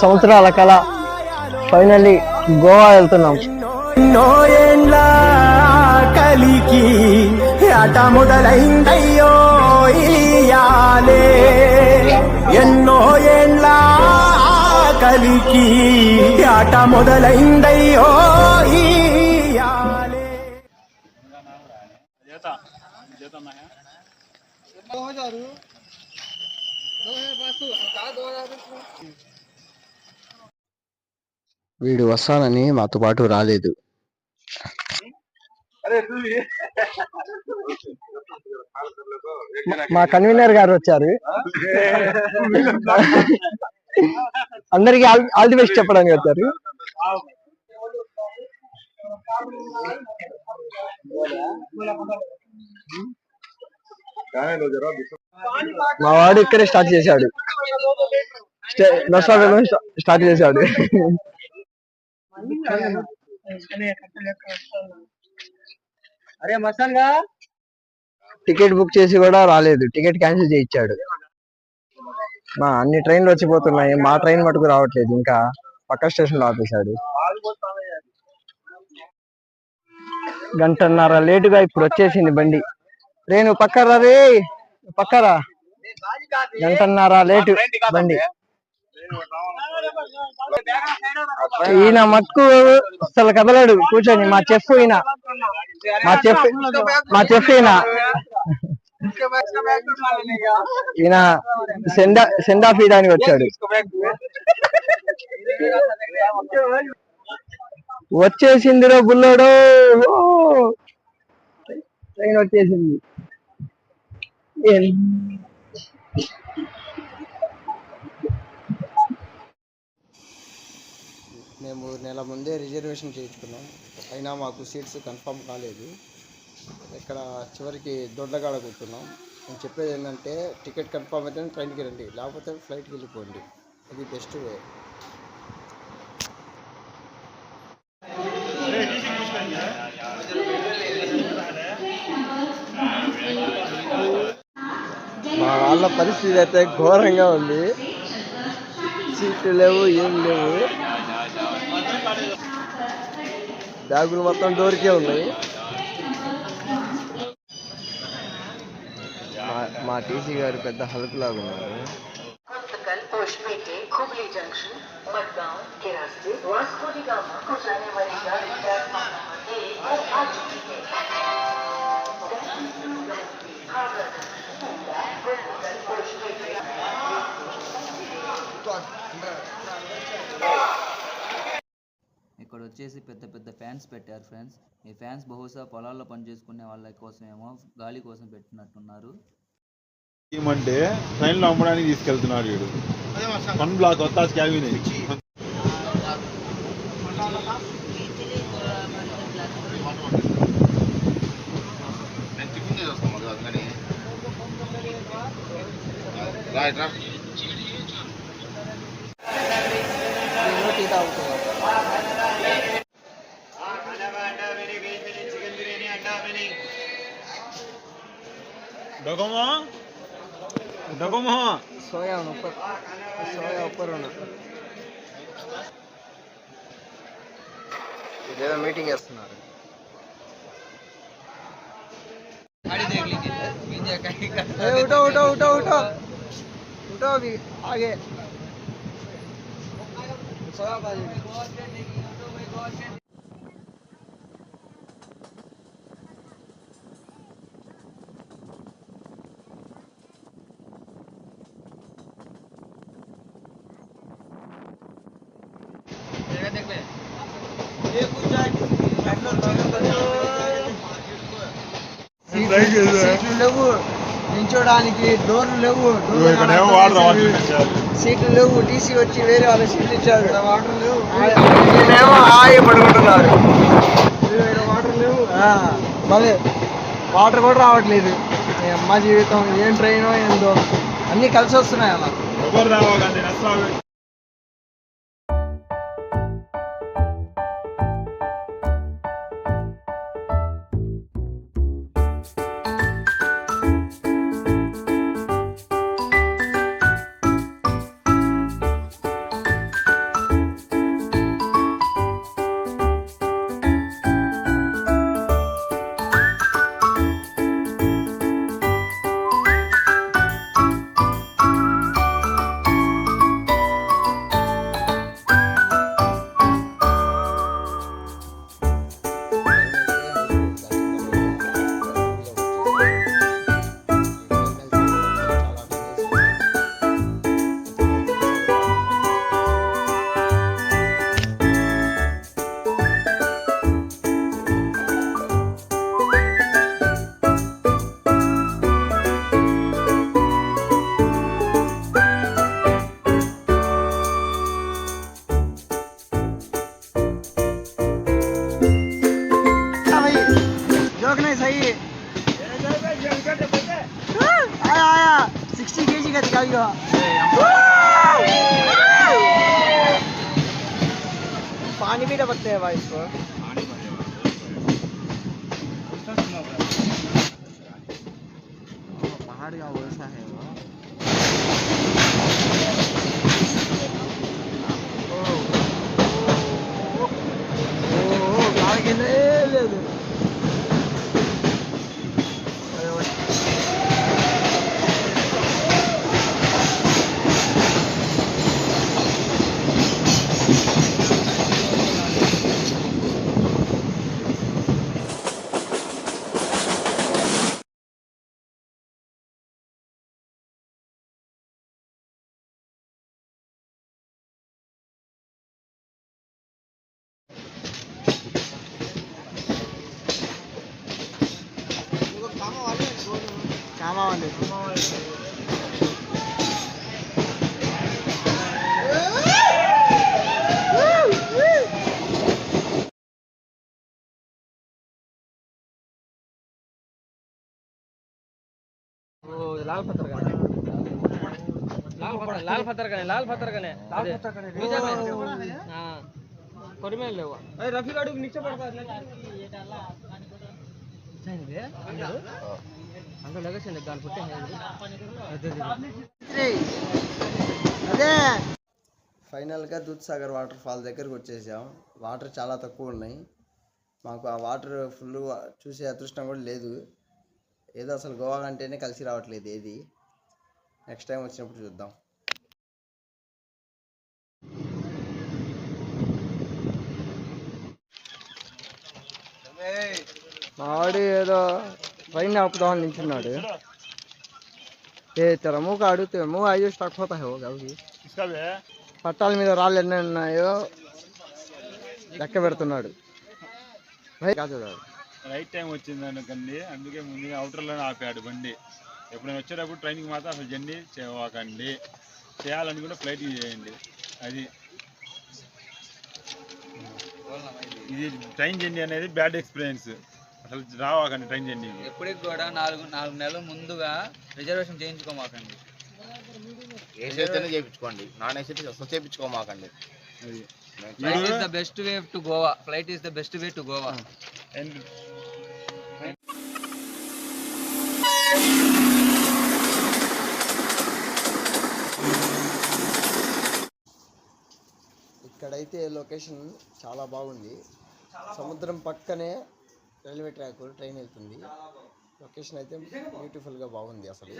సంవత్సరాల కళ ఫైనల్లీ గోవా వెళ్తున్నాం. ఎన్నో ఏండ్ల కలికి ఆట మొదలైందయ్యో ఇయాలే, ఎన్నో ఏండ్ల కలికి ఆట మొదలైందయ్యో ఇయాలే. వీడు వస్తానని మాతో పాటు రాలేదు. మా కన్వీనర్ గారు వచ్చారు. అందరికి ఆల్ ది బెస్ట్ చెప్పడానికి వచ్చారు. మా వాడు ఇక్కడే స్టార్ట్ చేశాడు, స్టార్ట్ చేశాడు. అరే మస్తాన్గా టికెట్ బుక్ చేసి కూడా రాలేదు, టికెట్ క్యాన్సిల్ చేయించాడు. అన్ని ట్రైన్లు వచ్చిపోతున్నాయి, మా ట్రైన్ మటుకు రావట్లేదు, ఇంకా పక్క స్టేషన్ లో ఆపేశాడు. గంటన్నర లేటుగా ఇప్పుడు వచ్చేసింది బండి. రేణు పక్కరా, రే పక్కరా, గంటన్నర లేటు బండి. ఈయన మక్కు అసలు కదలడు కూర్చొని. మా చెఫ్ ఈయన, మా చెఫ్ ఈయన సెండ్ ఆఫ్ ఇయడానికి వచ్చాడు. వచ్చేసిందిరో బుల్లోడు, ట్రైన్ వచ్చేసింది. మేము నెల ముందే రిజర్వేషన్ చేయించుకున్నాం, అయినా మాకు సీట్స్ కన్ఫర్మ్ కాలేదు. ఇక్కడ చివరికి దొడ్లగాడ కూర్చున్నాం. నేను చెప్పేది ఏంటంటే, టికెట్ కన్ఫర్మ్ అయితే ట్రైన్కి రండి, లేకపోతే ఫ్లైట్కి వెళ్ళిపోండి, అది బెస్ట్ వే. మా వాళ్ళ పరిస్థితి అయితే ఘోరంగా ఉంది. సీట్లు లేవు, ఏం లేవు, బ్యాగులు మొత్తం డోర్కే ఉన్నాయి. మా టీసీ గారు పెద్ద హల్క్ లాగా ఉన్నారు. ఇక్కడ వచ్చేసి పెద్ద పెద్ద ఫ్యాన్స్ పెట్టారు ఫ్రెండ్స్. ఈ ఫ్యాన్స్ బహుశా పొలాల్లో పనిచేసుకునే వాళ్ళ కోసమేమో, గాలి కోసం పెట్టినట్టున్నారు. ఏమంటే ట్రైన్లో అమ్మడానికి తీసుకెళ్తున్నాడు వీడు. వన్ బ్లాక్ వస్తా క్యాబిన్ సోయా ऊपर होना. ఇదేదో మీటింగ్ చేస్తున్నారు. उठो उठो उठो उठो उठो अभी आगे. सोया भाजी సీట్లు లేవు, నించోడానికి డోర్లు లేవు, సీట్లు లేవు. టీసీ వచ్చి వేరే వాళ్ళ సీట్లు ఇచ్చారు. వాటర్ లేవు, హాయి పడుకుంటున్నారు. వాటర్ లేవు, మళ్ళీ వాటర్ కూడా రావట్లేదు. అమ్మ జీవితం ఏం ట్రైనో ఏందో, అన్ని కలిసి వస్తున్నాయి అలా. मीठा पड़ते हैं भाई इसको। पहाड़ का वैसा है वो। लाल पत्थर का लाल पत्थर का लाल पत्थर का हाँ परिमेल लेवा अरे रफी गाड़ी नीचे पड़ता है अंदर लगे से गाल पट्टे हैं అదే ఫైనల్గా దూద్సాగర్ వాటర్ ఫాల్ దగ్గరకు వచ్చేసాం. వాటర్ చాలా తక్కువ ఉన్నాయి. మాకు ఆ వాటర్ ఫుల్ చూసే అదృష్టం కూడా లేదు. ఏదో అసలు గోవా అంటేనే కలిసి రావట్లేదు ఏది. నెక్స్ట్ టైం వచ్చినప్పుడు చూద్దాం. మావాడు ఏదో పైన ఆపుదామని నించున్నాడు. ఏ తెర మూక అడిగితే మూగ అయ్యో స్టాక్ పోతా గవి పట్టాల మీద రాళ్ళు ఎన్ని ఉన్నాయో లెక్క పెడుతున్నాడు. రైట్ టైం వచ్చింది అనుకండి, అందుకే ముందుగా అవుటర్లోనే ఆపాడు బండి. ఎప్పుడైనా వచ్చేటప్పుడు ట్రైనింగ్ మాత్రం అసలు జర్నీ చేయకండి, చేయాలని కూడా ఫ్లైట్ చేయండి. అది ఇది ట్రైన్ జర్నీ అనేది బ్యాడ్ ఎక్స్పీరియన్స్. అసలు రావాకండి ట్రైన్ జర్నీ. ఎప్పటికి కూడా నాలుగు నెలల ముందుగా రిజర్వేషన్ చేయించుకోమాకండి. ఏసీ అయితేనే చేయించుకోండి, నాన్ ఏసీ అయితే అసలు చేయించుకోమాకండి. Flight is the best way to Goa. Flight is the best way to Goa. ఇక్కడైతే లొకేషన్ చాలా బాగుంది. సముద్రం పక్కనే రైల్వే ట్రాక్, ట్రైన్ వెళ్తుంది. లొకేషన్ అయితే బ్యూటిఫుల్గా బాగుంది. అసలు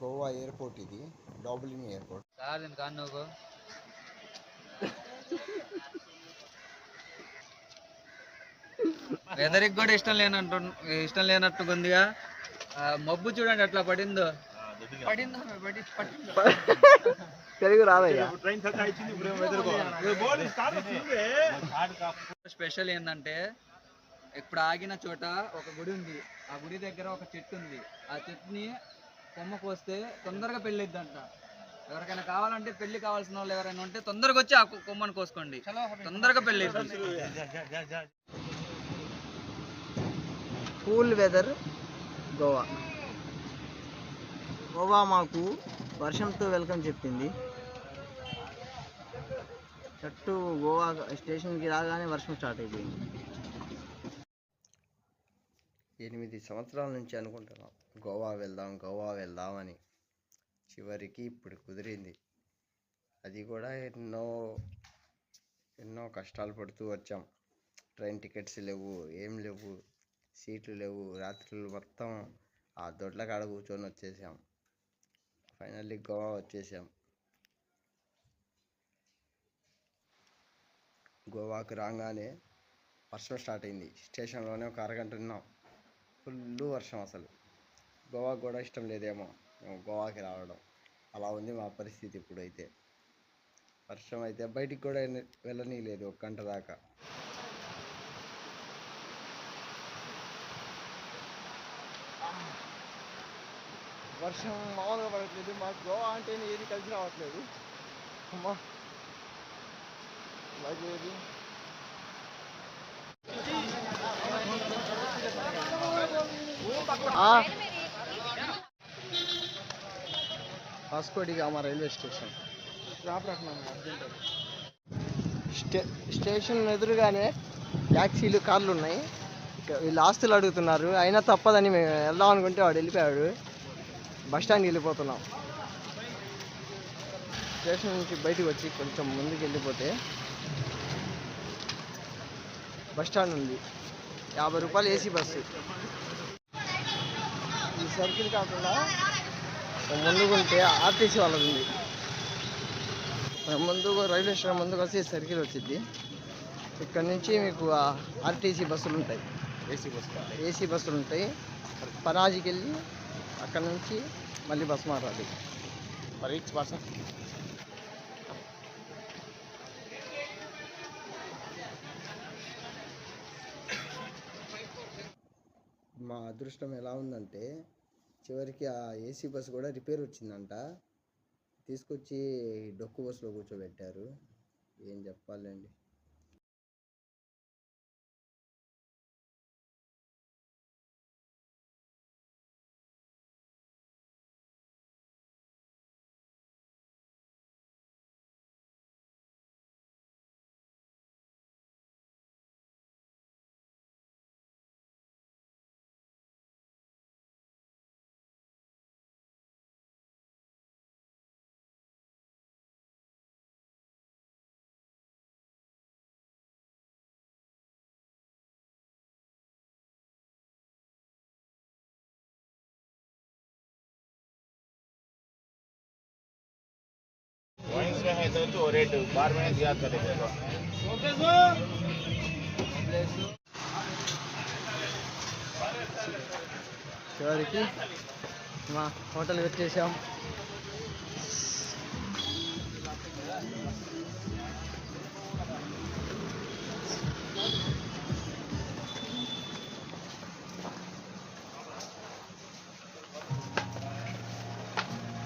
గోవా ఎయిర్పోర్ట్ ఇది, డాబ్లిన్ ఎయిర్పోర్ట్. వెదరికి కూడా ఇష్టం లేనట్టుగా ఉందిగా. మబ్బు చూడండి అట్లా పడిందో. తెలుగు రాదయ్యా. స్పెషల్ ఏంటంటే ఇప్పుడు ఆగిన చోట ఒక గుడి ఉంది. ఆ గుడి దగ్గర ఒక చెట్టు ఉంది. ఆ చెట్టుని కొమ్మ కోస్తే తొందరగా పెళ్ళిద్దంట. ఎవరికైనా కావాలంటే, పెళ్లి కావాల్సిన వాళ్ళు ఎవరైనా ఉంటే తొందరగా వచ్చి ఆ కొమ్మని కోసుకోండి, తొందరగా పెళ్ళిద్ది. Cool weather Goa. గోవా మాకు వర్షంతో వెల్కమ్ చెప్పింది. చెట్టు గోవా స్టేషన్కి రాగానే వర్షం స్టార్ట్ అయిపోయింది. 8 సంవత్సరాల నుంచి అనుకుంటున్నాం గోవా వెళ్దామని. చివరికి ఇప్పుడు కుదిరింది. అది కూడా ఎన్నో కష్టాలు పడుతూ వచ్చాం. ట్రైన్ టికెట్స్ లేవు, ఏం లేవు, సీట్లు లేవు. రాత్రులు మొత్తం ఆ దొడ్ల కాడ కూర్చొని వచ్చేసాం. ఫైనల్లీ గోవా వచ్చేసాం. గోవాకు రాగానే వర్షం స్టార్ట్ అయింది. స్టేషన్లోనే ఒక అరగంట ఉన్నాం. ఫుల్ వర్షం. అసలు గోవాకు కూడా ఇష్టం లేదేమో మేము గోవాకి రావడం. అలా ఉంది మా పరిస్థితి ఇప్పుడైతే. వర్షం అయితే బయటికి కూడా వెళ్ళనీయలేదు 1 గంట దాకా. వర్షం మామూలుగా పడట్లేదు. మాకు గోవా అంటేనే ఏది కలిసి రావట్లేదు. అమ్మా అలాగే ఏది Vasco da Gama railway station. Station ఎదురుగానే ట్యాక్సీలు, కార్లు ఉన్నాయి. వీళ్ళు ఆస్తులు అడుగుతున్నారు. అయినా తప్పదని మేము వెళ్దాం అనుకుంటే వాడు వెళ్ళిపోయాడు. బస్ స్టాండ్కి వెళ్ళిపోతున్నాం. స్టేషన్ నుంచి బయటకు వచ్చి కొంచెం ముందుకు వెళ్ళిపోతే బస్ స్టాండ్ ఉంది. 50 రూపాయలు ఏసీ బస్సు. ఈ సర్కిల్ కాకుండా ముందుకుంటే ఆర్టీసీ వాళ్ళది ఉంది. ముందుకు రైల్వే స్టేషన్ ముందుకు వస్తే సర్కిల్ వచ్చింది. ఇక్కడ నుంచి మీకు ఆర్టీసీ బస్సులు ఉంటాయి, ఏసీ బస్సులు ఉంటాయి. పనాజీకి వెళ్ళి అక్కడ నుంచి మళ్ళీ బస్సు మారాలి. మా అదృష్టం ఎలా ఉందంటే చివరికి ఆ ఏసీ బస్సు కూడా రిపేర్ వచ్చిందంట. తీసుకొచ్చి డొక్కు బస్సులో కూర్చోబెట్టారు. ఏం చెప్పాలండి. చివరికి మా హోటల్కి వచ్చేసాం.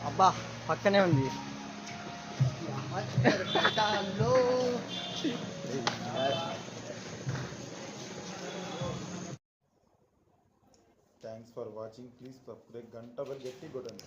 అబ్బా పక్కనే ఉంది. Thanks for watching. Please subscribe. Ganta bell gatti కొట్టండి.